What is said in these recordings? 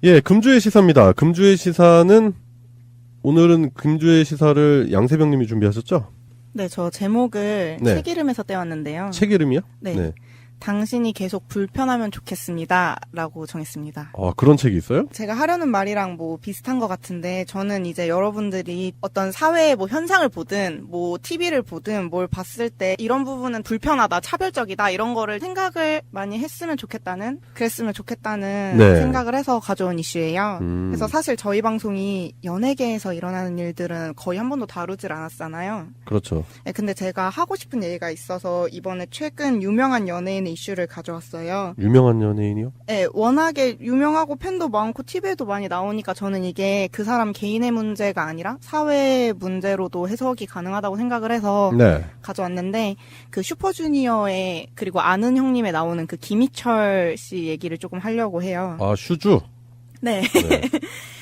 예, 금주의 시사입니다. 금주의 시사는 오늘은 금주의 시사를 양세병님이 준비하셨죠? 네, 저 제목을 네. 책 이름에서 떼왔는데요. 책 이름이요? 네. 당신이 계속 불편하면 좋겠습니다. 라고 정했습니다. 아, 그런 책이 있어요? 제가 하려는 말이랑 뭐 비슷한 것 같은데, 저는 이제 여러분들이 어떤 사회의 뭐 현상을 보든, 뭐 TV를 보든 뭘 봤을 때 이런 부분은 불편하다, 차별적이다, 이런 거를 생각을 많이 했으면 좋겠다는, 그랬으면 좋겠다는 네. 생각을 해서 가져온 이슈예요. 그래서 사실 저희 방송이 연예계에서 일어나는 일들은 거의 한 번도 다루질 않았잖아요. 그렇죠. 네, 근데 제가 하고 싶은 얘기가 있어서 이번에 최근 유명한 연예인의 이슈를 가져왔어요. 유명한 연예인이요? 네, 워낙에 유명하고 팬도 많고 TV에도 많이 나오니까 저는 이게 그 사람 개인의 문제가 아니라 사회 문제로도 해석이 가능하다고 생각을 해서 네. 가져왔는데, 그 슈퍼주니어의 그리고 아는 형님에 나오는 그 김희철 씨 얘기를 조금 하려고 해요. 아, 슈즈? 네. 네.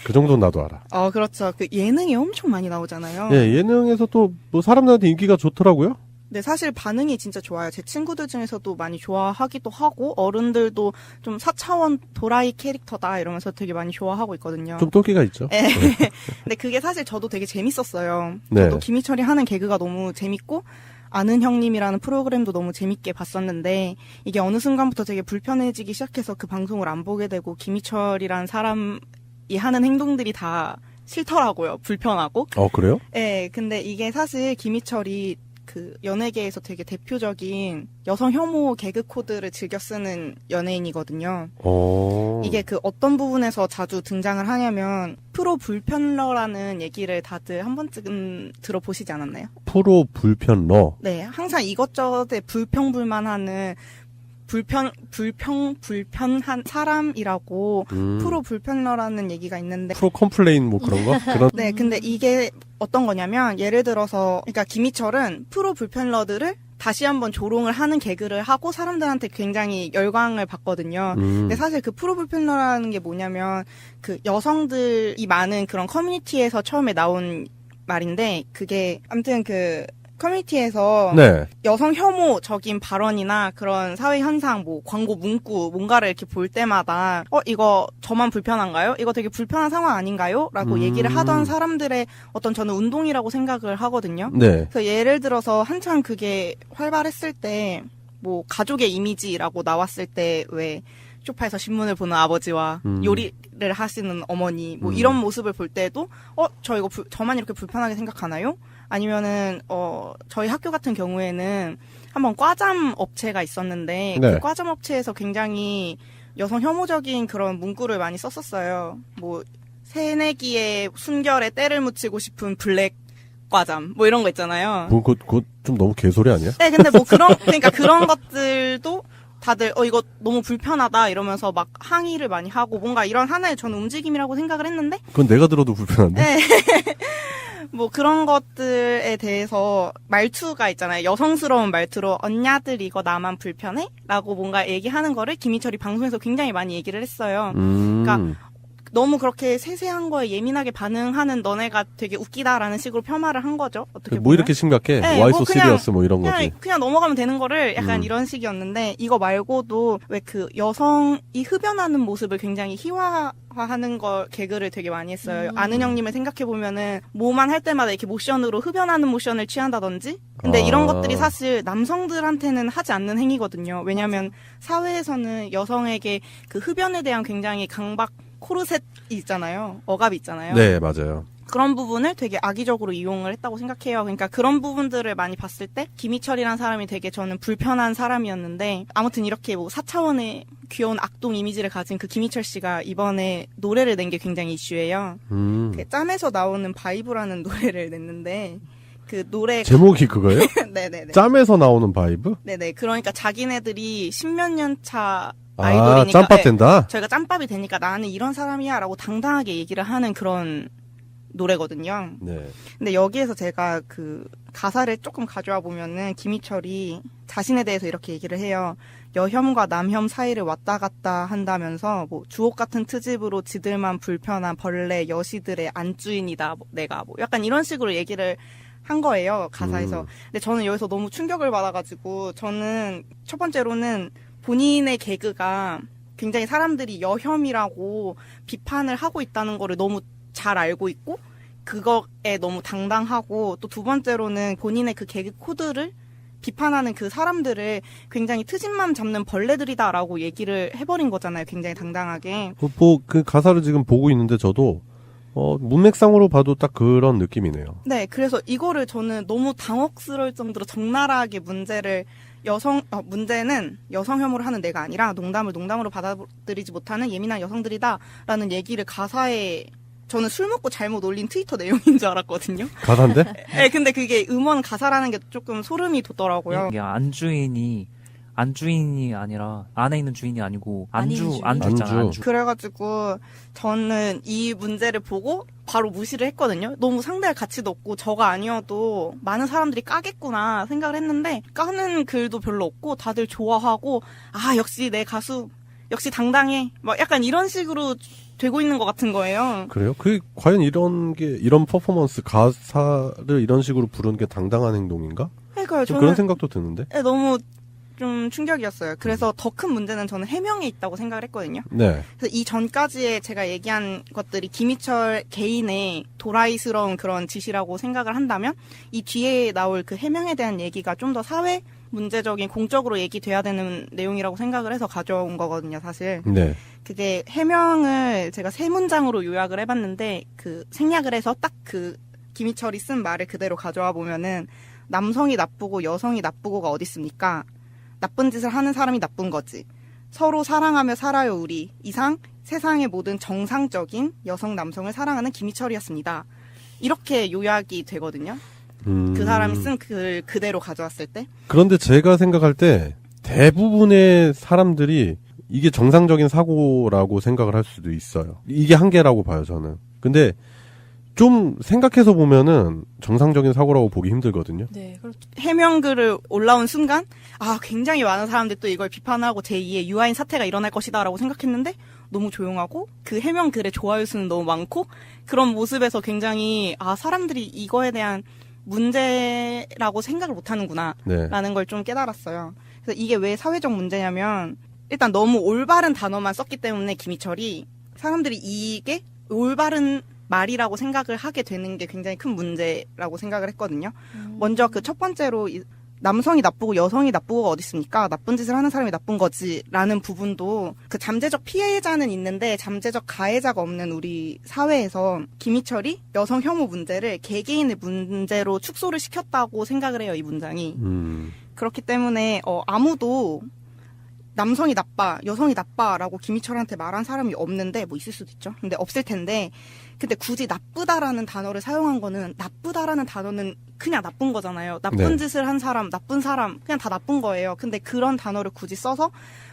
그 정도는 나도 알아. 그렇죠. 그 예능에 엄청 많이 나오잖아요. 예, 예능에서 또 뭐 사람들한테 인기가 좋더라고요. 네, 사실 반응이 진짜 좋아요. 제 친구들 중에서도 많이 좋아하기도 하고, 어른들도 좀 4차원 도라이 캐릭터다 이러면서 되게 많이 좋아하고 있거든요. 좀 또기가 있죠. 네. 근데 그게 사실 저도 되게 재밌었어요. 네. 저도 김희철이 하는 개그가 너무 재밌고, 아는 형님이라는 프로그램도 너무 재밌게 봤었는데, 이게 어느 순간부터 되게 불편해지기 시작해서 그 방송을 안 보게 되고, 김희철이라는 사람이 하는 행동들이 다 싫더라고요. 불편하고. 그래요? 네, 근데 이게 사실 김희철이 그 연예계에서 되게 대표적인 여성 혐오 개그 코드를 즐겨 쓰는 연예인이거든요. 이게 그 어떤 부분에서 자주 등장을 하냐면, 프로 불편러라는 얘기를 다들 한 번쯤 들어보시지 않았나요? 프로 불편러. 네, 항상 이것저것에 불평불만하는 불편한 사람이라고 프로 불편러라는 얘기가 있는데, 프로 컴플레인 뭐 그런 거? 그런. 네, 근데 이게 어떤 거냐면, 예를 들어서, 그러니까 김희철은 프로 불편러들을 다시 한번 조롱을 하는 개그를 하고 사람들한테 굉장히 열광을 받거든요. 근데 사실 그 프로 불편러라는 게 뭐냐면, 그 여성들이 많은 그런 커뮤니티에서 처음에 나온 말인데, 그게 아무튼 그 커뮤니티에서 네. 여성 혐오적인 발언이나 그런 사회 현상, 뭐 광고 문구 뭔가를 이렇게 볼 때마다 이거 저만 불편한가요? 이거 되게 불편한 상황 아닌가요? 라고 얘기를 하던 사람들의 어떤, 저는 운동이라고 생각을 하거든요. 네. 그래서 예를 들어서 한참 그게 활발했을 때, 뭐 가족의 이미지라고 나왔을 때 왜 소파에서 신문을 보는 아버지와 요리를 하시는 어머니, 뭐 이런 모습을 볼 때도 저 이거 저만 이렇게 불편하게 생각하나요? 아니면은 저희 학교 같은 경우에는 한번 과잠 업체가 있었는데, 네. 그 과잠 업체에서 굉장히 여성 혐오적인 그런 문구를 많이 썼었어요. 뭐 새내기의 순결에 때를 묻히고 싶은 블랙 과잠, 뭐 이런 거 있잖아요. 뭐, 그거 좀 너무 개소리 아니야? 네, 근데 뭐 그러니까 그런 것들도 다들 이거 너무 불편하다 이러면서 막 항의를 많이 하고, 뭔가 이런 하나의 저는 움직임이라고 생각을 했는데, 그건 내가 들어도 불편한데? 네. 뭐 그런 것들에 대해서 말투가 있잖아요. 여성스러운 말투로 언냐들 이거 나만 불편해? 라고 뭔가 얘기하는 거를 김희철이 방송에서 굉장히 많이 얘기를 했어요. 그러니까 너무 그렇게 세세한 거에 예민하게 반응하는 너네가 되게 웃기다라는 식으로 폄하를 한 거죠. 어떻게 보면. 뭐 이렇게 심각해? 네, Why 뭐 so serious? 뭐 이런 거지. 그냥 넘어가면 되는 거를 약간 이런 식이었는데, 이거 말고도 왜 그 여성이 흡연하는 모습을 굉장히 희화화하는 걸 개그를 되게 많이 했어요. 아는 형님을 생각해 보면은 뭐만 할 때마다 이렇게 모션으로 흡연하는 모션을 취한다든지. 근데 이런 것들이 사실 남성들한테는 하지 않는 행위거든요. 왜냐하면 사회에서는 여성에게 그 흡연에 대한 굉장히 강박 코르셋이 있잖아요. 억압이 있잖아요. 네, 맞아요. 그런 부분을 되게 악의적으로 이용을 했다고 생각해요. 그러니까 그런 부분들을 많이 봤을 때 김희철이라는 사람이 되게 저는 불편한 사람이었는데, 아무튼 이렇게 뭐 4차원의 귀여운 악동 이미지를 가진 그 김희철 씨가 이번에 노래를 낸 게 굉장히 이슈예요. 그 짬에서 나오는 바이브라는 노래를 냈는데, 그 노래 제목이 그거예요? 네네네. 짬에서 나오는 바이브? 네네. 그러니까 자기네들이 10몇 년 차 아이돌이니까, 짬밥 된다? 저희가 짬밥이 되니까 나는 이런 사람이야 라고 당당하게 얘기를 하는 그런 노래거든요. 네. 근데 여기에서 제가 그 가사를 조금 가져와 보면은 김희철이 자신에 대해서 이렇게 얘기를 해요. 여혐과 남혐 사이를 왔다 갔다 한다면서 뭐 주옥 같은 트집으로 지들만 불편한 벌레 여시들의 안주인이다 내가, 뭐 약간 이런 식으로 얘기를 한 거예요, 가사에서. 근데 저는 여기서 너무 충격을 받아가지고, 저는 첫 번째로는 본인의 개그가 굉장히 사람들이 여혐이라고 비판을 하고 있다는 거를 너무 잘 알고 있고 그거에 너무 당당하고 또 두 번째로는 본인의 그 개그 코드를 비판하는 그 사람들을 굉장히 트집만 잡는 벌레들이다라고 얘기를 해버린 거잖아요. 굉장히 당당하게. 그 가사를 지금 보고 있는데 저도 문맥상으로 봐도 딱 그런 느낌이네요. 네, 그래서 이거를 저는 너무 당혹스러울 정도로 적나라하게 문제는 여성 혐오를 하는 내가 아니라 농담을 농담으로 받아들이지 못하는 예민한 여성들이다라는 얘기를 가사에 저는 술 먹고 잘못 올린 트위터 내용인 줄 알았거든요. 가사인데? 네, 근데 그게 음원 가사라는 게 조금 소름이 돋더라고요. 이게 안주인이 아니라 안에 있는 주인이 아니고 안주 안주. 있잖아. 안주. 그래가지고 저는 이 문제를 보고 바로 무시를 했거든요. 너무 상대할 가치도 없고 저가 아니어도 많은 사람들이 까겠구나 생각을 했는데 까는 글도 별로 없고 다들 좋아하고 아 역시 내 가수 역시 당당해 막 약간 이런 식으로 되고 있는 것 같은 거예요. 그래요? 과연 이런 퍼포먼스, 가사를 이런 식으로 부르는 게 당당한 행동인가? 그러니까요. 좀 저는 그런 생각도 드는데? 네, 너무 좀 충격이었어요. 그래서 더 큰 문제는 저는 해명에 있다고 생각을 했거든요. 네. 그래서 이 전까지의 제가 얘기한 것들이 김희철 개인의 도라이스러운 그런 짓이라고 생각을 한다면 이 뒤에 나올 그 해명에 대한 얘기가 좀 더 사회 문제적인 공적으로 얘기돼야 되는 내용이라고 생각을 해서 가져온 거거든요, 사실. 네. 그게 해명을 제가 세 문장으로 요약을 해봤는데 그 생략을 해서 딱 그 김희철이 쓴 말을 그대로 가져와 보면은 남성이 나쁘고 여성이 나쁘고가 어디 있습니까? 나쁜 짓을 하는 사람이 나쁜 거지. 서로 사랑하며 살아요 우리. 이상 세상의 모든 정상적인 여성 남성을 사랑하는 김희철이었습니다. 이렇게 요약이 되거든요. 그 사람이 쓴 글 그대로 가져왔을 때. 그런데 제가 생각할 때 대부분의 사람들이 이게 정상적인 사고라고 생각을 할 수도 있어요. 이게 한계라고 봐요, 저는. 근데 좀 생각해서 보면은 정상적인 사고라고 보기 힘들거든요. 네, 그렇죠. 해명글을 올라온 순간 아 굉장히 많은 사람들이 또 이걸 비판하고 제2의 유아인 사태가 일어날 것이다라고 생각했는데 너무 조용하고 그 해명글의 좋아요 수는 너무 많고 그런 모습에서 굉장히 아 사람들이 이거에 대한 문제라고 생각을 못하는구나 네. 라는 걸 좀 깨달았어요. 그래서 이게 왜 사회적 문제냐면 일단 너무 올바른 단어만 썼기 때문에 김희철이 사람들이 이게 올바른 말이라고 생각을 하게 되는 게 굉장히 큰 문제라고 생각을 했거든요. 먼저 그 첫 번째로 남성이 나쁘고 여성이 나쁘고가 어디 있습니까? 나쁜 짓을 하는 사람이 나쁜 거지라는 부분도 그 잠재적 피해자는 있는데 잠재적 가해자가 없는 우리 사회에서 김희철이 여성 혐오 문제를 개개인의 문제로 축소를 시켰다고 생각을 해요. 이 문장이. 그렇기 때문에 아무도 남성이 나빠, 여성이 나빠라고 김희철한테 말한 사람이 없는데 뭐 있을 수도 있죠. 근데 없을 텐데 근데 굳이 나쁘다라는 단어를 사용한 거는 나쁘다라는 단어는 그냥 나쁜 거잖아요. 나쁜 네. 짓을 한 사람, 나쁜 사람 그냥 다 나쁜 거예요. 근데 그런 단어를 굳이 써서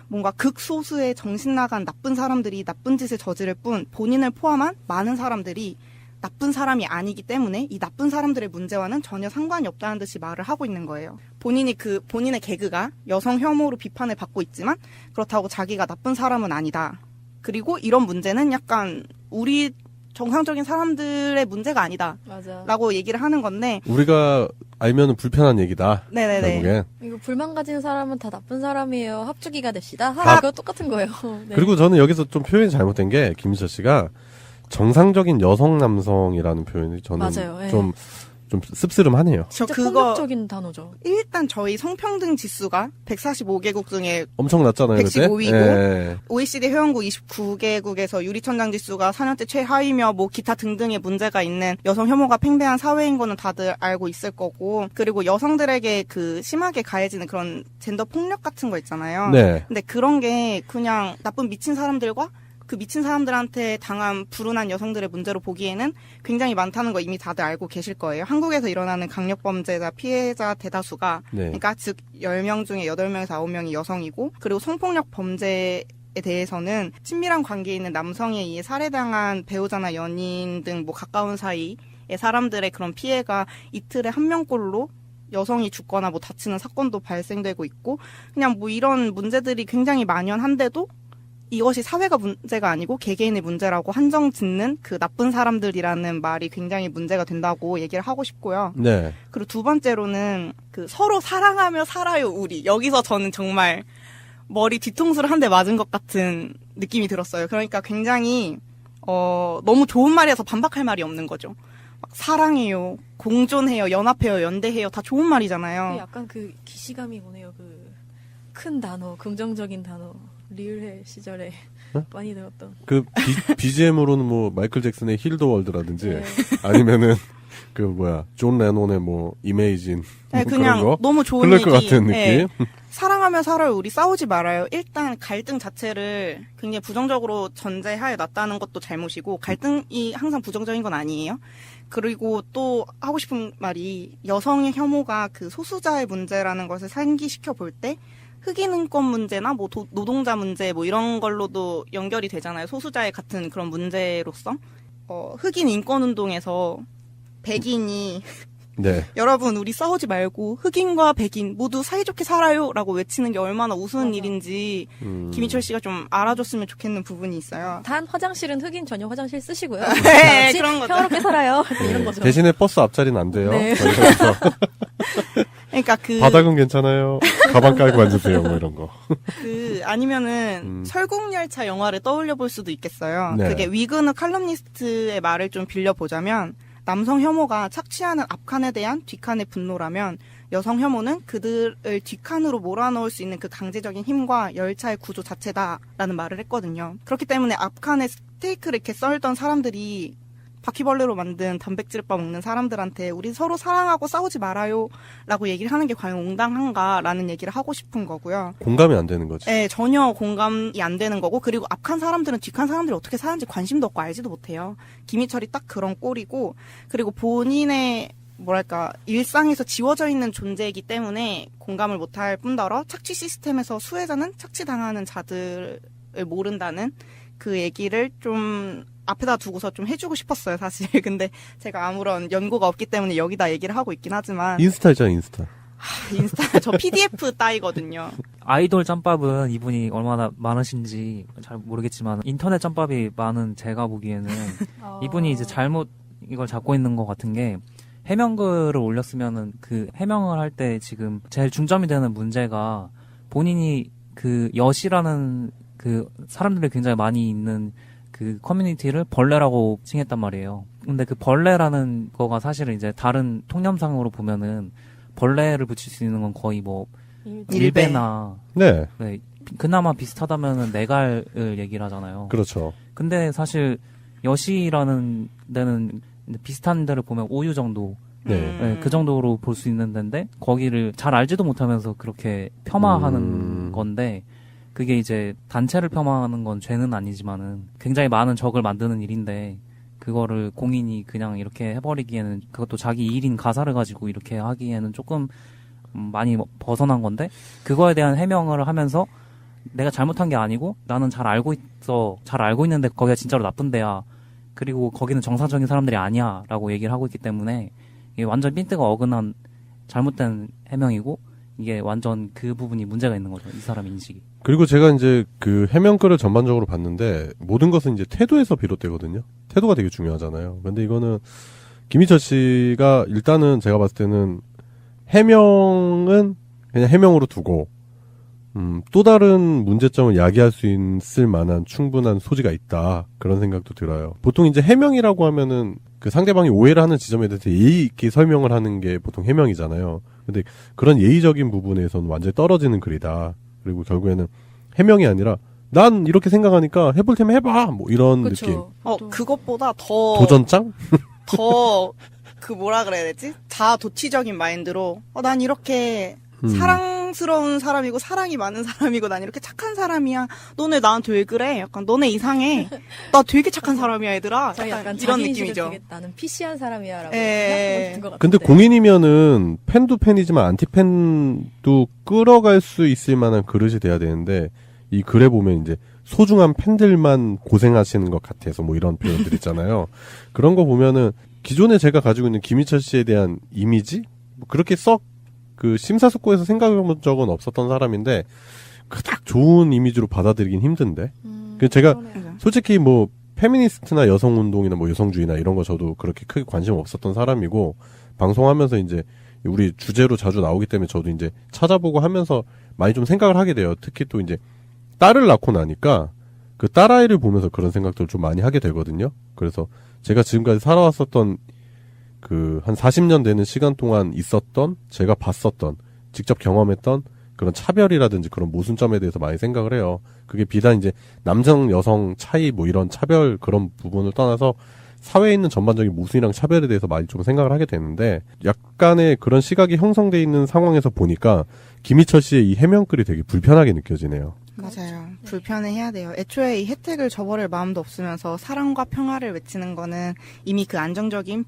뭔가 극소수의 정신 나간 나쁜 사람들이 나쁜 짓을 저지를 뿐 본인을 포함한 많은 사람들이 나쁜 사람이 아니기 때문에 이 나쁜 사람들의 문제와는 전혀 상관이 없다는 듯이 말을 하고 있는 거예요. 본인의 개그가 여성 혐오로 비판을 받고 있지만 그렇다고 자기가 나쁜 사람은 아니다. 그리고 이런 문제는 약간 우리 정상적인 사람들의 문제가 아니다. 맞아. 라고 얘기를 하는 건데 우리가 알면은 불편한 얘기다. 네네네. 결국엔. 이거 불만 가진 사람은 다 나쁜 사람이에요. 합주기가 됩시다. 이거 똑같은 거예요. 네. 그리고 저는 여기서 좀 표현이 잘못된 게 김희철 씨가 정상적인 여성 남성이라는 표현이 저는 맞아요. 예. 좀 씁쓸하네요. 저 진짜 그거 폭력적인 단어죠. 일단 저희 성평등 지수가 145개국 중에 엄청 낮잖아요, 그때. 115 이고. 예. OECD 회원국 29개국에서 유리천장 지수가 4년째 최하위며 뭐 기타 등등의 문제가 있는 여성 혐오가 팽배한 사회인 거는 다들 알고 있을 거고 그리고 여성들에게 그 심하게 가해지는 그런 젠더 폭력 같은 거 있잖아요. 네. 근데 그런 게 그냥 나쁜 미친 사람들과 그 미친 사람들한테 당한 불운한 여성들의 문제로 보기에는 굉장히 많다는 거 이미 다들 알고 계실 거예요. 한국에서 일어나는 강력범죄자 피해자 대다수가 네. 그러니까 즉 10명 중에 8명에서 9명이 여성이고 그리고 성폭력 범죄에 대해서는 친밀한 관계에 있는 남성에 의해 살해당한 배우자나 연인 등 뭐 가까운 사이의 사람들의 그런 피해가 이틀에 한 명꼴로 여성이 죽거나 뭐 다치는 사건도 발생되고 있고 그냥 뭐 이런 문제들이 굉장히 만연한데도 이것이 사회가 문제가 아니고 개개인의 문제라고 한정 짓는 그 나쁜 사람들이라는 말이 굉장히 문제가 된다고 얘기를 하고 싶고요. 네. 그리고 두 번째로는 그 서로 사랑하며 살아요 우리. 여기서 저는 정말 머리 뒤통수를 한 대 맞은 것 같은 느낌이 들었어요. 그러니까 굉장히 너무 좋은 말이어서 반박할 말이 없는 거죠. 막 사랑해요, 공존해요, 연합해요, 연대해요, 다 좋은 말이잖아요. 약간 그 기시감이 오네요. 그 큰 단어, 긍정적인 단어. 리을해 시절에 많이 들었던. 그 BGM으로는 뭐 마이클 잭슨의 힐 더 월드라든지 네. 아니면은 그 뭐야 존 레논의 뭐 이메이진 네, 뭐 그냥 그런 거 너무 좋은 흘릴 얘기. 것 같은 느낌. 네. 사랑하며 살아요. 우리 싸우지 말아요. 일단 갈등 자체를 굉장히 부정적으로 전제하에 놨다는 것도 잘못이고 갈등이 항상 부정적인 건 아니에요. 그리고 또 하고 싶은 말이 여성의 혐오가 그 소수자의 문제라는 것을 상기시켜 볼 때 흑인 인권 문제나 뭐 노동자 문제 뭐 이런 걸로도 연결이 되잖아요. 소수자의 같은 그런 문제로서 흑인 인권 운동에서 백인이 네. 여러분 우리 싸우지 말고 흑인과 백인 모두 사이좋게 살아요라고 외치는 게 얼마나 우스운 맞아. 일인지 김희철 씨가 좀 알아줬으면 좋겠는 부분이 있어요. 단 화장실은 흑인 전용 화장실 쓰시고요. 네, 그런 거죠. 평화롭게 살아요. 이런 거죠. 대신에 버스 앞자리는 안 돼요. 네. 거기서 그러니까 바닥은 괜찮아요. 가방 깔고 앉으세요. 뭐 이런 거. 아니면은 설국열차 영화를 떠올려 볼 수도 있겠어요. 네. 그게 위그너 칼럼니스트의 말을 좀 빌려보자면 남성 혐오가 착취하는 앞칸에 대한 뒷칸의 분노라면 여성 혐오는 그들을 뒷칸으로 몰아넣을 수 있는 그 강제적인 힘과 열차의 구조 자체다라는 말을 했거든요. 그렇기 때문에 앞칸에 스테이크를 이렇게 썰던 사람들이 바퀴벌레로 만든 단백질밥 먹는 사람들한테 우리 서로 사랑하고 싸우지 말아요 라고 얘기를 하는 게 과연 온당한가라는 얘기를 하고 싶은 거고요. 공감이 안 되는 거지. 네, 전혀 공감이 안 되는 거고 그리고 앞칸 사람들은 뒷칸 사람들이 어떻게 사는지 관심도 없고 알지도 못해요. 김희철이 딱 그런 꼴이고 그리고 본인의 뭐랄까 일상에서 지워져 있는 존재이기 때문에 공감을 못할 뿐더러 착취 시스템에서 수혜자는 착취당하는 자들을 모른다는 그 얘기를 좀 앞에다 두고서 좀 해주고 싶었어요, 사실. 근데 제가 아무런 연고가 없기 때문에 여기다 얘기를 하고 있긴 하지만 인스타 있잖아, 인스타. 인스타 저 PDF 따이거든요. 아이돌 짬밥은 이분이 얼마나 많으신지 잘 모르겠지만 인터넷 짬밥이 많은 제가 보기에는 이분이 이제 잘못 이걸 잡고 있는 것 같은 게 해명글을 올렸으면은 그 해명을 할 때 지금 제일 중점이 되는 문제가 본인이 그 여시라는 그 사람들이 굉장히 많이 있는 그 커뮤니티를 벌레라고 칭했단 말이에요. 근데 그 벌레라는 거가 사실은 이제 다른 통념상으로 보면은 벌레를 붙일 수 있는 건 거의 뭐 일베나 네. 네, 그나마 비슷하다면은 네갈을 얘기를 하잖아요. 그렇죠. 근데 사실 여시라는 데는 비슷한 데를 보면 오유 정도 네. 네, 그 정도로 볼 수 있는 데인데 거기를 잘 알지도 못하면서 그렇게 폄하하는 건데 그게 이제 단체를 폄하하는 건 죄는 아니지만은 굉장히 많은 적을 만드는 일인데 그거를 공인이 그냥 이렇게 해버리기에는 그것도 자기 일인 가사를 가지고 이렇게 하기에는 조금 많이 벗어난 건데 그거에 대한 해명을 하면서 내가 잘못한 게 아니고 나는 잘 알고 있어 잘 알고 있는데 거기가 진짜로 나쁜 데야 그리고 거기는 정상적인 사람들이 아니야 라고 얘기를 하고 있기 때문에 이게 완전 핀트가 어긋난 잘못된 해명이고 이게 완전 그 부분이 문제가 있는 거죠. 이 사람 인식이. 그리고 제가 이제 그 해명글을 전반적으로 봤는데 모든 것은 이제 태도에서 비롯되거든요. 태도가 되게 중요하잖아요. 근데 이거는 김희철 씨가 일단은 제가 봤을 때는 해명은 그냥 해명으로 두고 또 다른 문제점을 야기할 수 있을 만한 충분한 소지가 있다. 그런 생각도 들어요. 보통 이제 해명이라고 하면은 그 상대방이 오해를 하는 지점에 대해서 예의 있게 설명을 하는 게 보통 해명이잖아요. 근데 그런 예의적인 부분에서는 완전히 떨어지는 글이다. 그리고 결국에는 해명이 아니라 난 이렇게 생각하니까 해볼 테면 해봐. 뭐 이런 그쵸. 느낌. 그것보다 더 도전장? 더 그 뭐라 그래야 되지? 자아도취적인 마인드로 난 이렇게 사랑스러운 사람이고 사랑이 많은 사람이고 난 이렇게 착한 사람이야. 너네 나한테 왜 그래? 약간 너네 이상해. 나 되게 착한 사람이야 얘들아. 저희 약간 이런 자기 느낌이죠. 되게 나는 PC한 사람이야라고 예. 생각한 것 같은데. 근데 공인이면은 팬도 팬이지만 안티팬도 끌어갈 수 있을 만한 그릇이 돼야 되는데 이 글에 보면 이제 소중한 팬들만 고생하시는 것 같아서 뭐 이런 표현들 있잖아요. 그런 거 보면은 기존에 제가 가지고 있는 김희철 씨에 대한 이미지? 뭐 그렇게 썩 그 심사숙고해서 생각해본 적은 없었던 사람인데 그닥 좋은 이미지로 받아들이긴 힘든데. 제가 그러네요. 솔직히 뭐 페미니스트나 여성운동이나 뭐 여성주의나 이런 거 저도 그렇게 크게 관심 없었던 사람이고 방송하면서 이제 우리 주제로 자주 나오기 때문에 저도 이제 찾아보고 하면서 많이 좀 생각을 하게 돼요. 특히 또 이제 딸을 낳고 나니까 그 딸아이를 보면서 그런 생각들을 좀 많이 하게 되거든요. 그래서 제가 지금까지 살아왔었던 그 한 40년 되는 시간 동안 있었던, 제가 봤었던, 직접 경험했던 그런 차별이라든지 그런 모순점에 대해서 많이 생각을 해요. 그게 비단 이제 남성, 여성 차이 뭐 이런 차별 그런 부분을 떠나서 사회에 있는 전반적인 모순이랑 차별에 대해서 많이 좀 생각을 하게 되는데, 약간의 그런 시각이 형성돼 있는 상황에서 보니까 김희철 씨의 이 해명글이 되게 불편하게 느껴지네요. 맞아요. 네. 불편해해야 돼요. 애초에 이 혜택을 줘버릴 마음도 없으면서 사랑과 평화를 외치는 거는 이미 그 안정적인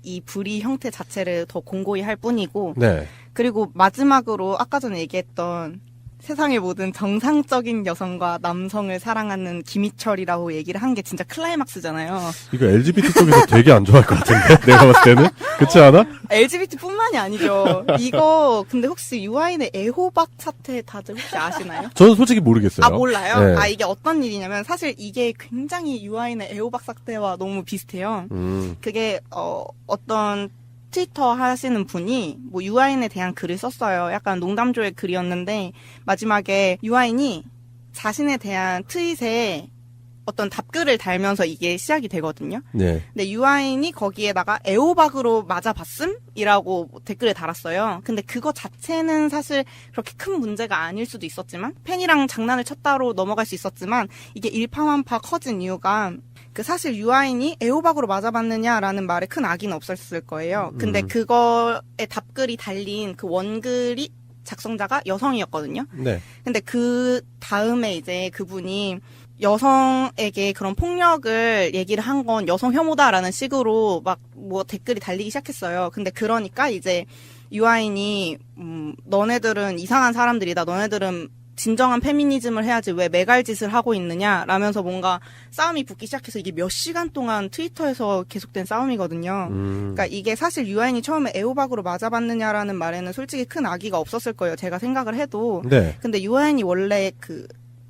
이 불의 형태 자체를 더 공고히 할 뿐이고, 네. 그리고 마지막으로 아까 전에 얘기했던 세상의 모든 정상적인 여성과 남성을 사랑하는 김희철이라고 얘기를 한 게 진짜 클라이막스잖아요. 이거 LGBT 쪽에서 되게 안 좋아할 것 같은데? 내가 봤을 때는? 그렇지 않아? LGBT뿐만이 아니죠. 이거 근데 혹시 유아인의 애호박 사태 다들 혹시 아시나요? 저는 솔직히 모르겠어요. 아, 몰라요? 네. 아, 이게 어떤 일이냐면 사실 이게 굉장히 유아인의 애호박 사태와 너무 비슷해요. 그게 어떤 트위터 하시는 분이 뭐 유아인에 대한 글을 썼어요. 약간 농담조의 글이었는데 마지막에 유아인이 자신에 대한 트윗에 어떤 답글을 달면서 이게 시작이 되거든요. 네. 근데 유아인이 거기에다가 애호박으로 맞아봤음이라고 댓글을 달았어요. 근데 그거 자체는 사실 그렇게 큰 문제가 아닐 수도 있었지만, 팬이랑 장난을 쳤다로 넘어갈 수 있었지만, 이게 일파만파 커진 이유가 그 사실 유아인이 애호박으로 맞아봤느냐라는 말에 큰 악의는 없었을 거예요. 근데 그거에 답글이 달린 그 원글이 작성자가 여성이었거든요. 네. 근데 그 다음에 이제 그분이 여성에게 그런 폭력을 얘기를 한 건 여성 혐오다라는 식으로 막 뭐 댓글이 달리기 시작했어요. 근데 그러니까 이제 유아인이 너네들은 이상한 사람들이다. 너네들은 진정한 페미니즘을 해야지 왜 매갈짓을 하고 있느냐 라면서 뭔가 싸움이 붙기 시작해서 이게 몇 시간 동안 트위터에서 계속된 싸움이거든요. 그러니까 이게 사실 유아인이 처음에 애호박으로 맞아봤느냐라는 말에는 솔직히 큰 악의가 없었을 거예요. 제가 생각을 해도. 네. 근데 유아인이 원래 그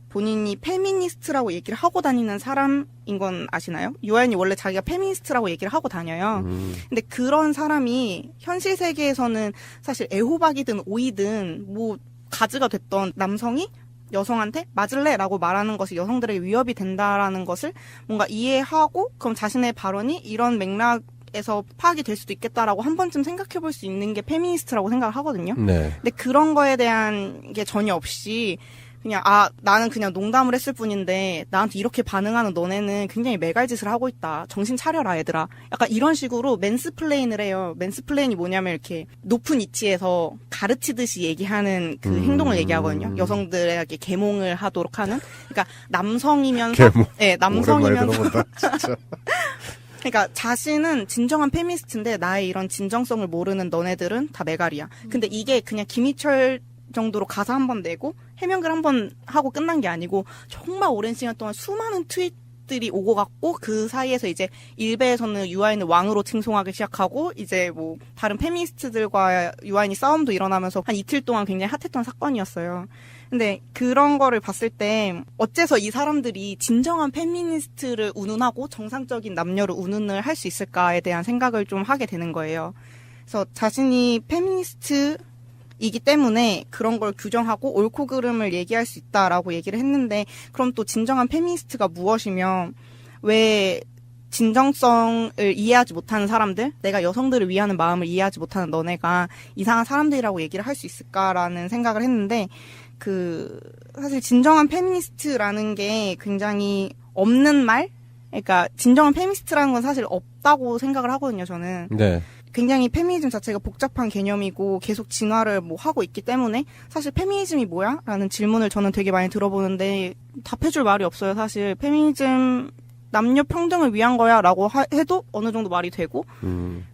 본인이 페미니스트라고 얘기를 하고 다니는 사람인 건 아시나요? 유아인이 원래 자기가 페미니스트라고 얘기를 하고 다녀요. 근데 그런 사람이 현실 세계에서는 사실 애호박이든 오이든 뭐 가즈가 됐던 남성이 여성한테 맞을래라고 말하는 것이 여성들에게 위협이 된다라는 것을 뭔가 이해하고, 그럼 자신의 발언이 이런 맥락에서 파악이 될 수도 있겠다라고 한 번쯤 생각해 볼 수 있는 게 페미니스트라고 생각을 하거든요. 네. 근데 그런 거에 대한 게 전혀 없이 그냥 나는 그냥 농담을 했을 뿐인데 나한테 이렇게 반응하는 너네는 굉장히 매갈짓을 하고 있다. 정신 차려라 얘들아. 약간 이런 식으로 맨스플레인을 해요. 맨스플레인이 뭐냐면 이렇게 높은 위치에서 가르치듯이 얘기하는 그 행동을 얘기하거든요. 여성들에게 계몽을 하도록 하는. 그러니까 남성이면서 계몽. 네, 남성이면서 오랜만에 들어본다, 진짜. 그러니까 자신은 진정한 페미니스트인데 나의 이런 진정성을 모르는 너네들은 다 매갈이야. 근데 이게 그냥 김희철 정도로 가사 한 번 내고 해명글 한 번 하고 끝난 게 아니고 정말 오랜 시간 동안 수많은 트윗들이 오고 갔고, 그 사이에서 이제 일베에서는 유아인을 왕으로 칭송하기 시작하고, 이제 뭐 다른 페미니스트들과 유아인이 싸움도 일어나면서 한 이틀 동안 굉장히 핫했던 사건이었어요. 근데 그런 거를 봤을 때 어째서 이 사람들이 진정한 페미니스트를 운운하고 정상적인 남녀를 운운을 할 수 있을까에 대한 생각을 좀 하게 되는 거예요. 그래서 자신이 페미니스트 이기 때문에 그런 걸 규정하고 옳고 그름을 얘기할 수 있다라고 얘기를 했는데, 그럼 또 진정한 페미니스트가 무엇이며, 왜 진정성을 이해하지 못하는 사람들, 내가 여성들을 위하는 마음을 이해하지 못하는 너네가 이상한 사람들이라고 얘기를 할 수 있을까라는 생각을 했는데, 사실 진정한 페미니스트라는 게 굉장히 없는 말? 그러니까 진정한 페미니스트라는 건 사실 없다고 생각을 하거든요, 저는. 네. 굉장히 페미니즘 자체가 복잡한 개념이고 계속 진화를 뭐 하고 있기 때문에 사실 페미니즘이 뭐야? 라는 질문을 저는 되게 많이 들어보는데 답해줄 말이 없어요. 사실 페미니즘 남녀 평등을 위한 거야 라고 해도 어느 정도 말이 되고,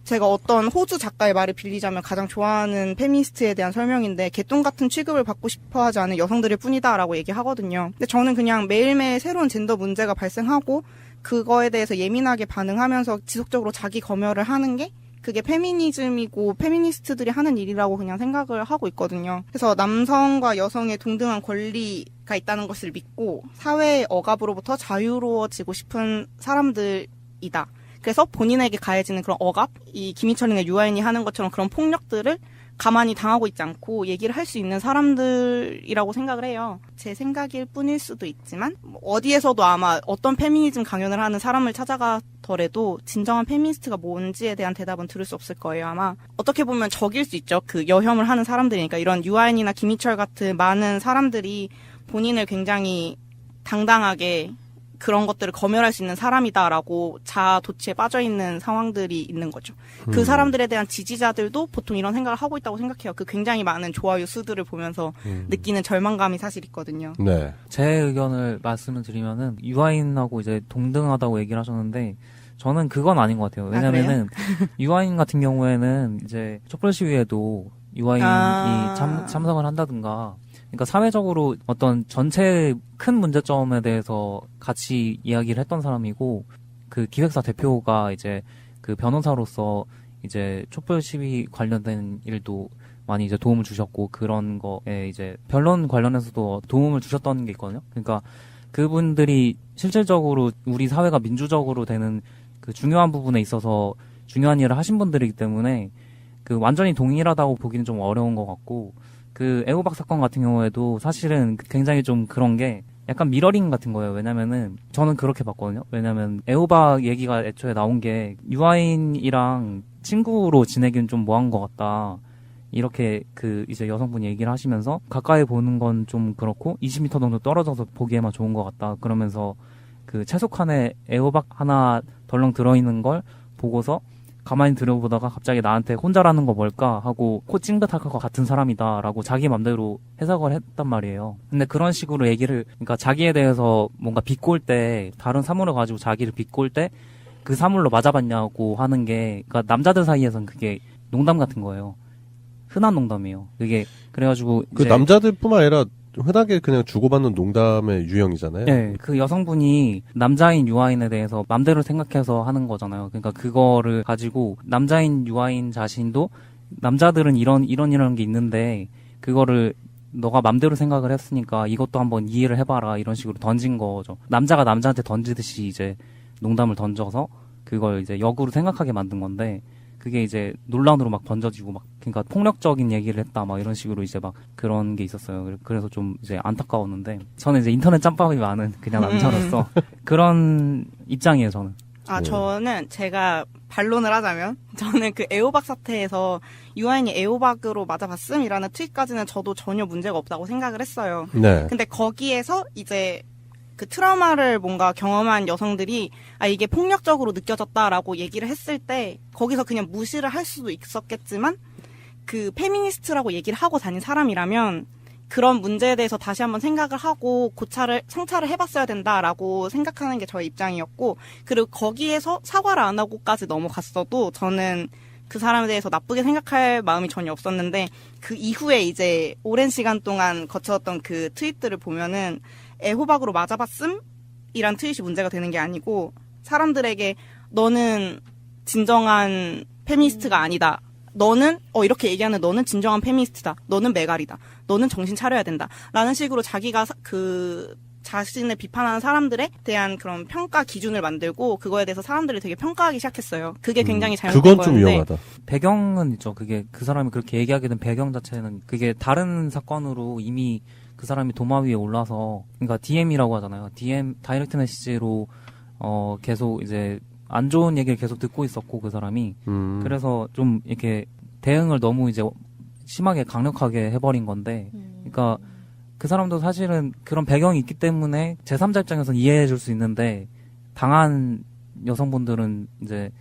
제가 어떤 호주 작가의 말을 빌리자면 가장 좋아하는 페미니스트에 대한 설명인데, 개똥 같은 취급을 받고 싶어 하지 않은 여성들일 뿐이다 라고 얘기하거든요. 근데 저는 그냥 매일매일 새로운 젠더 문제가 발생하고 그거에 대해서 예민하게 반응하면서 지속적으로 자기 검열을 하는 게 그게 페미니즘이고 페미니스트들이 하는 일이라고 그냥 생각을 하고 있거든요. 그래서 남성과 여성의 동등한 권리가 있다는 것을 믿고 사회의 억압으로부터 자유로워지고 싶은 사람들이다. 그래서 본인에게 가해지는 그런 억압, 이 김희철이나 유아인이 하는 것처럼 그런 폭력들을 가만히 당하고 있지 않고 얘기를 할 수 있는 사람들이라고 생각을 해요. 제 생각일 뿐일 수도 있지만 어디에서도 아마 어떤 페미니즘 강연을 하는 사람을 찾아가더라도 진정한 페미니스트가 뭔지에 대한 대답은 들을 수 없을 거예요. 아마 어떻게 보면 적일 수 있죠. 그 여혐을 하는 사람들이니까 이런 유아인이나 김희철 같은 많은 사람들이 본인을 굉장히 당당하게 그런 것들을 검열할 수 있는 사람이다라고 자아 도취에 빠져있는 상황들이 있는 거죠. 그 사람들에 대한 지지자들도 보통 이런 생각을 하고 있다고 생각해요. 그 굉장히 많은 좋아요 수들을 보면서 느끼는 절망감이 사실 있거든요. 네. 제 의견을 말씀을 드리면은 유아인하고 이제 동등하다고 얘기를 하셨는데 저는 그건 아닌 것 같아요. 왜냐면은 유아인 같은 경우에는 이제 촛불 시위에도 유아인이 참석을 한다든가 그러니까 사회적으로 어떤 전체 큰 문제점에 대해서 같이 이야기를 했던 사람이고 그 기획사 대표가 이제 그 변호사로서 이제 촛불 시위 관련된 일도 많이 이제 도움을 주셨고 그런 거에 이제 변론 관련해서도 도움을 주셨던 게 있거든요. 그러니까 그분들이 실질적으로 우리 사회가 민주적으로 되는 그 중요한 부분에 있어서 중요한 일을 하신 분들이기 때문에 그 완전히 동일하다고 보기는 좀 어려운 것 같고 그 애호박 사건 같은 경우에도 사실은 굉장히 좀 그런 게 약간 미러링 같은 거예요. 왜냐면은 저는 그렇게 봤거든요. 왜냐면 애호박 얘기가 애초에 나온 게 유아인이랑 친구로 지내기는 좀 뭐한 것 같다. 이렇게 그 이제 여성분이 얘기를 하시면서 가까이 보는 건 좀 그렇고 20m 정도 떨어져서 보기에만 좋은 것 같다. 그러면서 그 채소 칸에 애호박 하나 덜렁 들어있는 걸 보고서 가만히 들여보다가 갑자기 나한테 혼자라는 거 뭘까 하고 코 찡긋할 것 같은 사람이다라고 자기 맘대로 해석을 했단 말이에요. 근데 그런 식으로 얘기를 그러니까 자기에 대해서 뭔가 비꼴 때 다른 사물을 가지고 자기를 비꼴 때 그 사물로 맞아봤냐고 하는 게 그러니까 남자들 사이에선 그게 농담 같은 거예요. 흔한 농담이에요. 그게 그래가지고 그 이제 남자들뿐만 아니라 흔하게 그냥 주고받는 농담의 유형이잖아요. 네, 그 여성분이 남자인 유아인에 대해서 맘대로 생각해서 하는 거잖아요. 그러니까 그거를 가지고 남자인 유아인 자신도 남자들은 이런 게 있는데 그거를 너가 맘대로 생각을 했으니까 이것도 한번 이해를 해봐라 이런 식으로 던진 거죠. 남자가 남자한테 던지듯이 이제 농담을 던져서 그걸 이제 역으로 생각하게 만든 건데 그게 이제 논란으로 막 던져지고 막 그러니까 폭력적인 얘기를 했다 막 이런 식으로 이제 막 그런 게 있었어요. 그래서 좀 이제 안타까웠는데 저는 이제 인터넷 짬밥이 많은 그냥 남자로서 그런 입장이에요 저는. 저는 제가 반론을 하자면 저는 그 애호박 사태에서 유아인이 애호박으로 맞아봤음이라는 트윗까지는 저도 전혀 문제가 없다고 생각을 했어요. 네. 근데 거기에서 이제 그 트라우마를 뭔가 경험한 여성들이 이게 폭력적으로 느껴졌다라고 얘기를 했을 때 거기서 그냥 무시를 할 수도 있었겠지만 그 페미니스트라고 얘기를 하고 다닌 사람이라면 그런 문제에 대해서 다시 한번 생각을 하고 성찰을 해봤어야 된다라고 생각하는 게 저의 입장이었고 그리고 거기에서 사과를 안 하고까지 넘어갔어도 저는 그 사람에 대해서 나쁘게 생각할 마음이 전혀 없었는데 그 이후에 이제 오랜 시간 동안 거쳤던 그 트윗들을 보면은 애호박으로 맞아봤음이란 트윗이 문제가 되는 게 아니고 사람들에게 너는 진정한 페미니스트가 아니다. 너는 이렇게 얘기하는 너는 진정한 페미니스트다. 너는 메갈이다. 너는 정신 차려야 된다. 라는 식으로 자기가 그 자신을 비판하는 사람들에 대한 그런 평가 기준을 만들고 그거에 대해서 사람들이 되게 평가하기 시작했어요. 그게 굉장히 잘못된 그건 좀 거였는데 위험하다. 배경은 있죠. 그게 그 사람이 그렇게 얘기하게 된 배경 자체는 그게 다른 사건으로 이미 그 사람이 도마 위에 올라서 그러니까 DM이라고 하잖아요. DM 다이렉트 메시지로 계속 이제 안 좋은 얘기를 계속 듣고 있었고 그 사람이 그래서 좀 이렇게 대응을 너무 이제 심하게 강력하게 해버린 건데 그러니까 그 사람도 사실은 그런 배경이 있기 때문에 제3자 입장에서는 이해해줄 수 있는데 당한 여성분들은 이제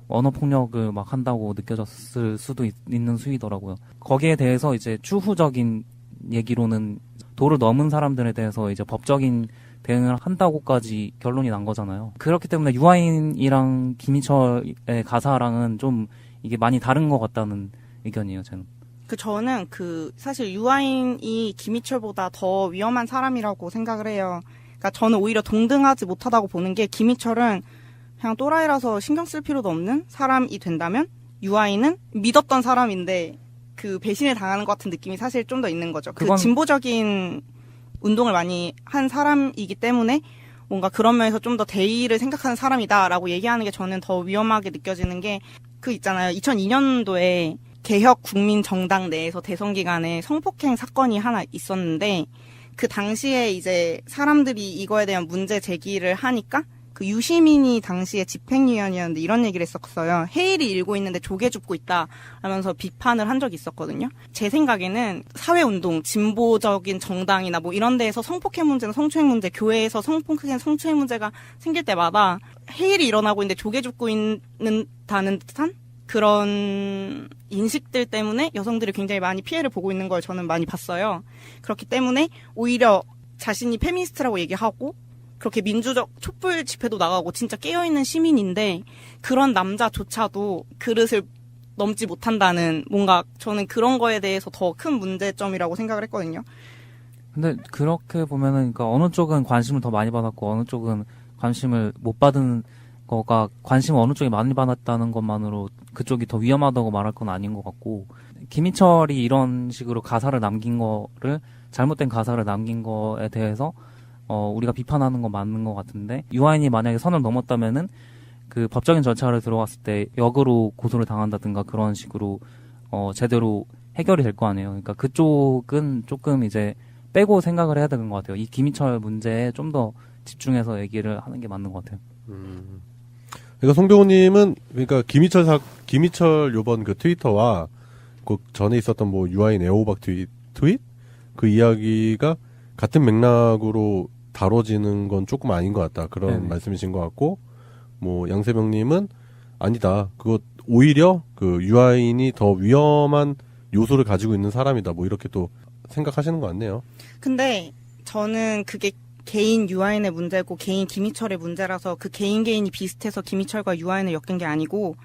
언어 폭력을 막 한다고 느껴졌을 수도 있는 수위더라고요. 거기에 대해서 이제 추후적인 얘기로는 도를 넘은 사람들에 대해서 이제 법적인 대응을 한다고까지 결론이 난 거잖아요. 그렇기 때문에 유아인이랑 김희철의 가사랑은 좀 이게 많이 다른 것 같다는 의견이에요, 저는. 저는 사실 유아인이 김희철보다 더 위험한 사람이라고 생각을 해요. 그러니까 저는 오히려 동등하지 못하다고 보는 게 김희철은 그냥 또라이라서 신경 쓸 필요도 없는 사람이 된다면 유아인은 믿었던 사람인데 그 배신을 당하는 것 같은 느낌이 사실 좀 더 있는 거죠. 그 진보적인 운동을 많이 한 사람이기 때문에 뭔가 그런 면에서 좀 더 대의를 생각하는 사람이다라고 얘기하는 게 저는 더 위험하게 느껴지는 게 있잖아요. 2002년도에 개혁국민정당 내에서 대선 기간에 성폭행 사건이 하나 있었는데 그 당시에 이제 사람들이 이거에 대한 문제 제기를 하니까 그 유시민이 당시에 집행위원이었는데 이런 얘기를 했었어요. 해일이 일고 있는데 조개 줍고 있다 라면서 비판을 한 적이 있었거든요. 제 생각에는 사회운동, 진보적인 정당이나 뭐 이런 데에서 성폭행 문제나 성추행 문제, 교회에서 성폭행, 성추행 문제가 생길 때마다 해일이 일어나고 있는데 조개 줍고 있는다는 듯한 그런 인식들 때문에 여성들이 굉장히 많이 피해를 보고 있는 걸 저는 많이 봤어요. 그렇기 때문에 오히려 자신이 페미니스트라고 얘기하고 그렇게 민주적 촛불 집회도 나가고 진짜 깨어있는 시민인데 그런 남자조차도 그릇을 넘지 못한다는 뭔가 저는 그런 거에 대해서 더 큰 문제점이라고 생각을 했거든요. 근데 그렇게 보면은 그러니까 어느 쪽은 관심을 더 많이 받았고 어느 쪽은 관심을 못 받은 거가 관심을 어느 쪽이 많이 받았다는 것만으로 그쪽이 더 위험하다고 말할 건 아닌 것 같고 김희철이 이런 식으로 가사를 남긴 거를 잘못된 가사를 남긴 거에 대해서 우리가 비판하는 건 맞는 것 같은데 유아인이 만약에 선을 넘었다면은 그 법적인 절차를 들어갔을 때 역으로 고소를 당한다든가 그런 식으로 제대로 해결이 될 거 아니에요. 그러니까 그쪽은 조금 이제 빼고 생각을 해야 되는 것 같아요. 이 김희철 문제에 좀 더 집중해서 얘기를 하는 게 맞는 것 같아요. 그러니까 송병호님은 그러니까 김희철 요번 그 트위터와 그 전에 있었던 뭐 유아인 애호박 트윗 그 이야기가 같은 맥락으로 다뤄지는 건 조금 아닌 것 같다. 그런 네네. 말씀이신 것 같고, 뭐, 양세병님은 아니다. 그거 오히려 그 유아인이 더 위험한 요소를 가지고 있는 사람이다. 뭐 이렇게 또 생각하시는 것 같네요. 근데 저는 그게 개인 유아인의 문제고 개인 김희철의 문제라서 그 개인이 비슷해서 김희철과 유아인을 엮은 게 아니고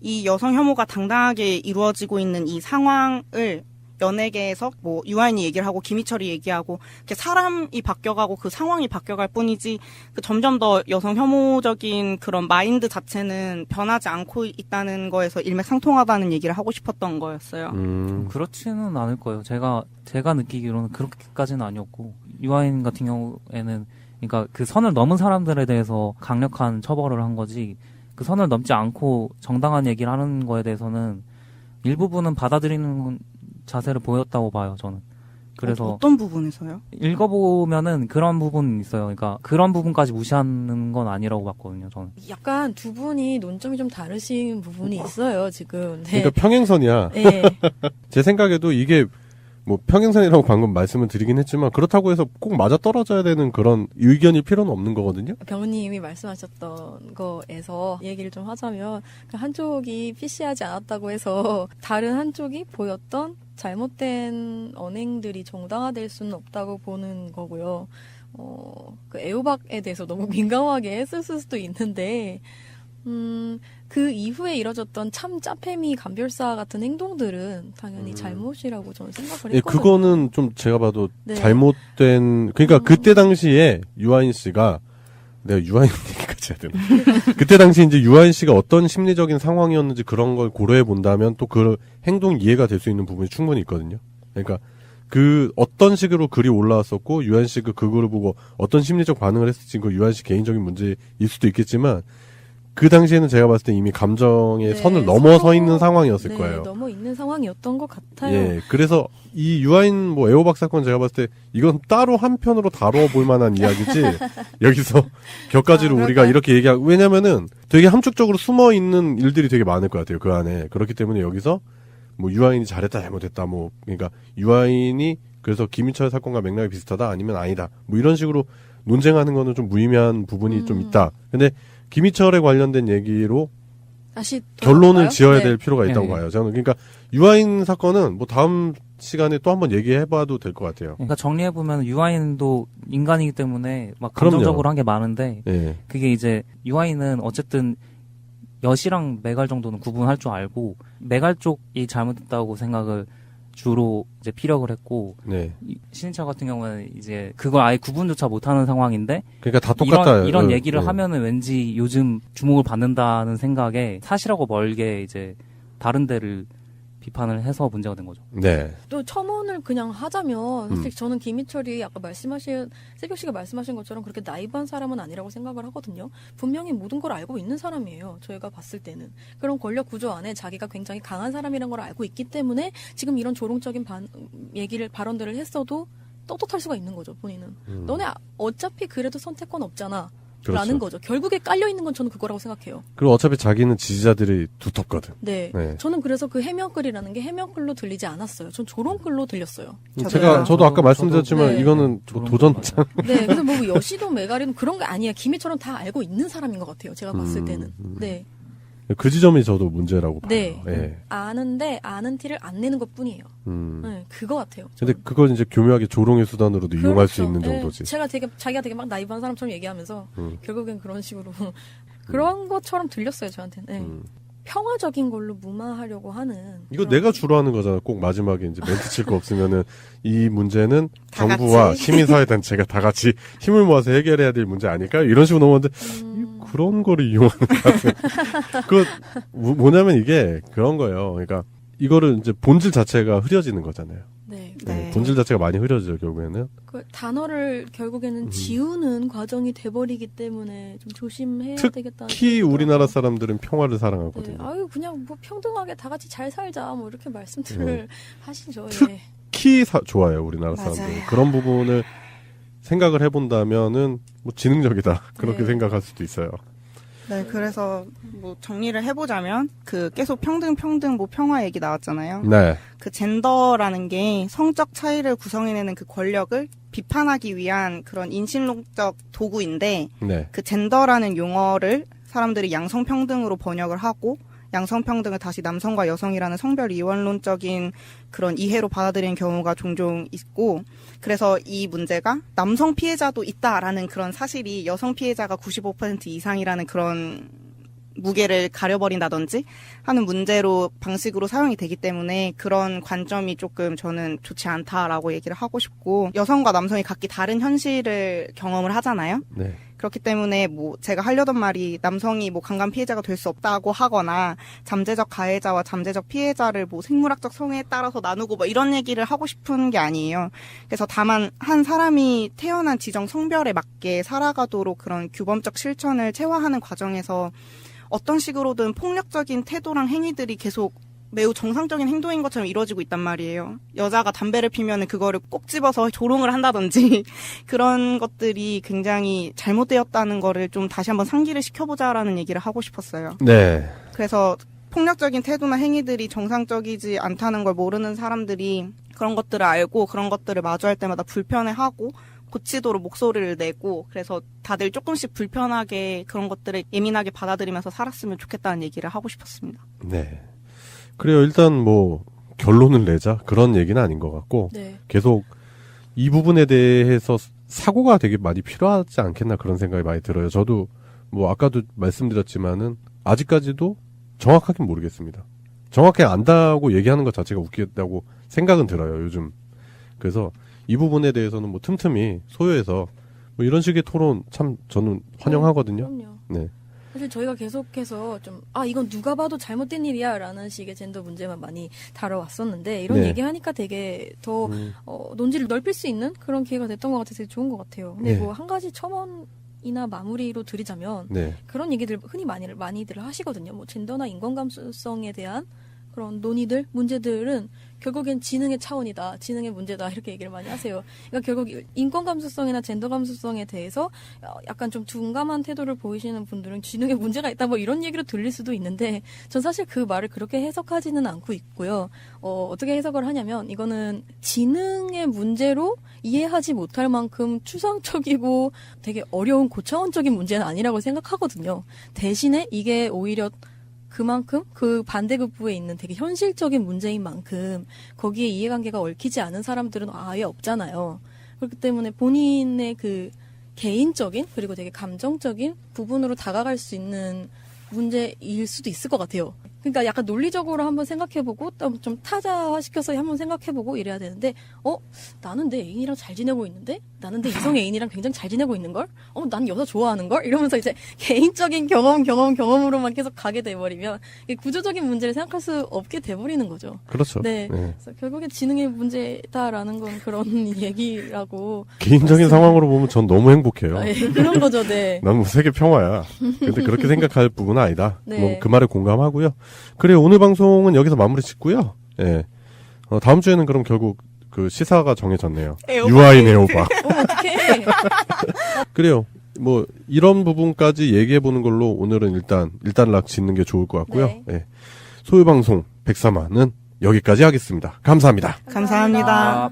이 여성 혐오가 당당하게 이루어지고 있는 이 상황을 연예계에서 뭐 유아인이 얘기를 하고 김희철이 얘기하고 이렇게 사람이 바뀌어가고 그 상황이 바뀌어갈 뿐이지 그 점점 더 여성 혐오적인 그런 마인드 자체는 변하지 않고 있다는 거에서 일맥상통하다는 얘기를 하고 싶었던 거였어요. 그렇지는 않을 거예요. 제가 느끼기로는 그렇게까지는 아니었고 유아인 같은 경우에는 그러니까 그 선을 넘은 사람들에 대해서 강력한 처벌을 한 거지 그 선을 넘지 않고 정당한 얘기를 하는 거에 대해서는 일부분은 받아들이는 자세를 보였다고 봐요, 저는. 그래서 어떤 부분에서요? 읽어보면은 그런 부분이 있어요. 그러니까 그런 부분까지 무시하는 건 아니라고 봤거든요, 저는. 약간 두 분이 논점이 좀 다르신 부분이 있어요, 지금. 네. 그러니까 평행선이야. 네. 제 생각에도 이게 뭐 평행선이라고 방금 말씀을 드리긴 했지만 그렇다고 해서 꼭 맞아 떨어져야 되는 그런 의견일 필요는 없는 거거든요. 병우님이 말씀하셨던 거에서 얘기를 좀 하자면 그 한쪽이 PC하지 않았다고 해서 다른 한쪽이 보였던 잘못된 언행들이 정당화될 수는 없다고 보는 거고요. 그 애호박에 대해서 너무 민감하게 했을 수도 있는데 그 이후에 이뤄졌던 참 짜패미 감별사 같은 행동들은 당연히 잘못이라고 저는 생각을 예, 했거든요. 그거는 좀 제가 봐도 네. 잘못된 그러니까 그때 당시에 유아인 씨가 내가 유아인 얘기까지 해야 되나? 그때 당시 이제 유아인 씨가 어떤 심리적인 상황이었는지 그런 걸 고려해 본다면 또 그 행동 이해가 될 수 있는 부분이 충분히 있거든요. 그러니까 그 어떤 식으로 글이 올라왔었고 유아인 씨가 그거를 보고 어떤 심리적 반응을 했을지 그 유아인 씨 개인적인 문제일 수도 있겠지만 그 당시에는 제가 봤을 때 이미 감정의 선을 넘어서 있는 상황이었을 네, 거예요. 넘어 있는 상황이었던 것 같아요. 예, 그래서 이 유아인 뭐 애호박 사건 제가 봤을 때 이건 따로 한 편으로 다뤄볼 만한 이야기지 여기서 격가지로 우리가 그럴까요? 이렇게 얘기하고 왜냐면은 되게 함축적으로 숨어 있는 일들이 되게 많을 것 같아요 그 안에. 그렇기 때문에 여기서 뭐 유아인이 잘했다 잘못했다 뭐 그러니까 유아인이 그래서 김희철 사건과 맥락이 비슷하다 아니면 아니다 뭐 이런 식으로 논쟁하는 거는 좀 무의미한 부분이 좀 있다. 근데 김희철에 관련된 얘기로 다시 결론을 돌아볼까요? 지어야 네. 될 필요가 있다고 네. 봐요. 저는 그러니까 유아인 사건은 뭐 다음 시간에 또 한번 얘기해봐도 될 것 같아요. 그러니까 정리해보면 유아인도 인간이기 때문에 막 그럼요. 감정적으로 한 게 많은데 예. 그게 이제 유아인은 어쨌든 엿이랑 메갈 정도는 구분할 줄 알고 메갈 쪽이 잘못했다고 생각을 주로 이제 피력을 했고 네. 신인철 같은 경우는 이제 그걸 아예 구분조차 못하는 상황인데 그러니까 다 똑같다. 이런 얘기를 예. 하면은 왠지 요즘 주목을 받는다는 생각에 사실하고 멀게 이제 다른 데를 비판을 해서 문제가 된 거죠. 네. 또 첨언을 그냥 하자면 사실 저는 김희철이 아까 새벽 씨가 말씀하신 것처럼 그렇게 나이브한 사람은 아니라고 생각을 하거든요. 분명히 모든 걸 알고 있는 사람이에요. 저희가 봤을 때는. 그런 권력 구조 안에 자기가 굉장히 강한 사람이라는 걸 알고 있기 때문에 지금 이런 조롱적인 발언들을 했어도 떳떳할 수가 있는 거죠, 본인은. 너네 어차피 그래도 선택권 없잖아. 그렇죠. 라는 거죠. 결국에 깔려있는 건 저는 그거라고 생각해요. 그리고 어차피 자기는 지지자들이 두텁거든. 네. 네. 저는 그래서 그 해명글이라는 게 해명글로 들리지 않았어요. 전 조롱글로 들렸어요. 저도 아까 말씀드렸지만 네. 이거는 도전장. 네. 그래서 뭐 여시도 메가리도 그런 게 아니야. 김희철은 다 알고 있는 사람인 것 같아요. 제가 봤을 때는. 네. 그 지점이 저도 문제라고 봐요. 네. 예. 아는데 아는 티를 안 내는 것 뿐이에요. 네. 그거 같아요. 근데 그걸 이제 교묘하게 조롱의 수단으로도 이용할 수 있는 네. 정도지. 자기가 되게 막 나이브한 사람처럼 얘기하면서 결국엔 그런 식으로 그런 것처럼 들렸어요, 저한테는. 네. 평화적인 걸로 무마하려고 하는. 이거 그런- 내가 주로 하는 거잖아. 꼭 마지막에 이제 멘트 칠 거 없으면은 이 문제는 다 정부와 같이. 시민사회단체가 다 같이 힘을 모아서 해결해야 될 문제 아닐까요? 이런 식으로 넘어오는데 그런 거를 이용하는 것 같아요. 그 뭐냐면 이게 그런 거예요. 그러니까 이거를 이제 본질 자체가 흐려지는 거잖아요. 네. 네. 본질 자체가 많이 흐려져요, 결국에는. 그 단어를 결국에는 지우는 과정이 돼버리기 때문에 좀 조심해야 되겠다. 특히 우리나라 사람들은 평화를 네. 사랑하거든요. 아유 그냥 뭐 평등하게 다 같이 잘 살자 뭐 이렇게 말씀들을 하시죠. 특- 예. 특히 좋아요, 우리나라 사람들. 맞아요. 그런 부분을 생각을 해본다면은 뭐 지능적이다 그렇게 네. 생각할 수도 있어요. 네, 그래서 뭐 정리를 해보자면 그 계속 평등 뭐 평화 얘기 나왔잖아요. 네, 그 젠더라는 게 성적 차이를 구성해내는 그 권력을 비판하기 위한 그런 인신론적 도구인데 네, 그 젠더라는 용어를 사람들이 양성평등으로 번역을 하고 양성평등을 다시 남성과 여성이라는 성별 이원론적인 그런 이해로 받아들이는 경우가 종종 있고 그래서 이 문제가 남성 피해자도 있다라는 그런 사실이 여성 피해자가 95% 이상이라는 그런 무게를 가려버린다든지 하는 문제로 방식으로 사용이 되기 때문에 그런 관점이 조금 저는 좋지 않다라고 얘기를 하고 싶고 여성과 남성이 각기 다른 현실을 경험을 하잖아요. 네. 그렇기 때문에 뭐 제가 하려던 말이 남성이 뭐 강간 피해자가 될 수 없다고 하거나 잠재적 가해자와 잠재적 피해자를 뭐 생물학적 성에 따라서 나누고 뭐 이런 얘기를 하고 싶은 게 아니에요. 그래서 다만 한 사람이 태어난 지정 성별에 맞게 살아가도록 그런 규범적 실천을 체화하는 과정에서 어떤 식으로든 폭력적인 태도랑 행위들이 계속 매우 정상적인 행동인 것처럼 이루어지고 있단 말이에요. 여자가 담배를 피면은 그거를 꼭 집어서 조롱을 한다든지 그런 것들이 굉장히 잘못되었다는 거를 좀 다시 한번 상기를 시켜보자라는 얘기를 하고 싶었어요. 네. 그래서 폭력적인 태도나 행위들이 정상적이지 않다는 걸 모르는 사람들이 그런 것들을 알고 그런 것들을 마주할 때마다 불편해하고 고치도록 목소리를 내고 그래서 다들 조금씩 불편하게 그런 것들을 예민하게 받아들이면서 살았으면 좋겠다는 얘기를 하고 싶었습니다. 네. 그래요. 일단 뭐 결론을 내자 그런 얘기는 아닌 것 같고 네. 계속 이 부분에 대해서 사고가 되게 많이 필요하지 않겠나 그런 생각이 많이 들어요. 저도 뭐 아까도 말씀드렸지만은 아직까지도 정확하게 모르겠습니다. 정확히 안다고 얘기하는 것 자체가 웃기다고 생각은 들어요. 요즘. 그래서 이 부분에 대해서는 뭐 틈틈이 소요해서 뭐 이런 식의 토론 참 저는 환영하거든요. 그럼요. 네. 사실 저희가 계속해서 좀, 이건 누가 봐도 잘못된 일이야 라는 식의 젠더 문제만 많이 다뤄왔었는데, 이런 네. 얘기하니까 되게 더, 논지를 넓힐 수 있는 그런 기회가 됐던 것 같아서 되게 좋은 것 같아요. 근데 네. 뭐 한 가지 첨언이나 마무리로 드리자면, 네. 그런 얘기들 흔히 많이들 하시거든요. 뭐 젠더나 인권 감수성에 대한 그런 논의들, 문제들은 결국엔 지능의 차원이다, 지능의 문제다 이렇게 얘기를 많이 하세요. 그러니까 결국 인권 감수성이나 젠더 감수성에 대해서 약간 좀 둔감한 태도를 보이시는 분들은 지능에 문제가 있다 뭐 이런 얘기로 들릴 수도 있는데 전 사실 그 말을 그렇게 해석하지는 않고 있고요. 어떻게 해석을 하냐면 이거는 지능의 문제로 이해하지 못할 만큼 추상적이고 되게 어려운 고차원적인 문제는 아니라고 생각하거든요. 대신에 이게 오히려 그만큼 그 반대급부에 있는 되게 현실적인 문제인 만큼 거기에 이해관계가 얽히지 않은 사람들은 아예 없잖아요. 그렇기 때문에 본인의 그 개인적인 그리고 되게 감정적인 부분으로 다가갈 수 있는 문제일 수도 있을 것 같아요. 그러니까 약간 논리적으로 한번 생각해보고 또 좀 타자화시켜서 한번 생각해보고 이래야 되는데 나는 내 애인이랑 잘 지내고 있는데? 나는 내 이성 애인이랑 굉장히 잘 지내고 있는걸? 난 여자 좋아하는걸? 이러면서 이제 개인적인 경험으로만 계속 가게 돼버리면 구조적인 문제를 생각할 수 없게 돼버리는 거죠. 그렇죠. 네. 그래서 결국에 지능의 문제다라는 건 그런 얘기라고. 개인적인 상황으로 보면 전 너무 행복해요. 네, 그런 거죠, 네. 난 뭐 세계 평화야. 근데 그렇게 생각할 부분은 아니다. 네. 뭐 그 말에 공감하고요. 그래요. 오늘 방송은 여기서 마무리 짓고요. 예. 다음 주에는 그럼 결국 그 시사가 정해졌네요. 유아인 애호박. 어떡해. 그래요. 뭐 이런 부분까지 얘기해 보는 걸로 오늘은 일단락 짓는 게 좋을 것 같고요. 네. 예. 소유 방송 103화는 여기까지 하겠습니다. 감사합니다. 감사합니다.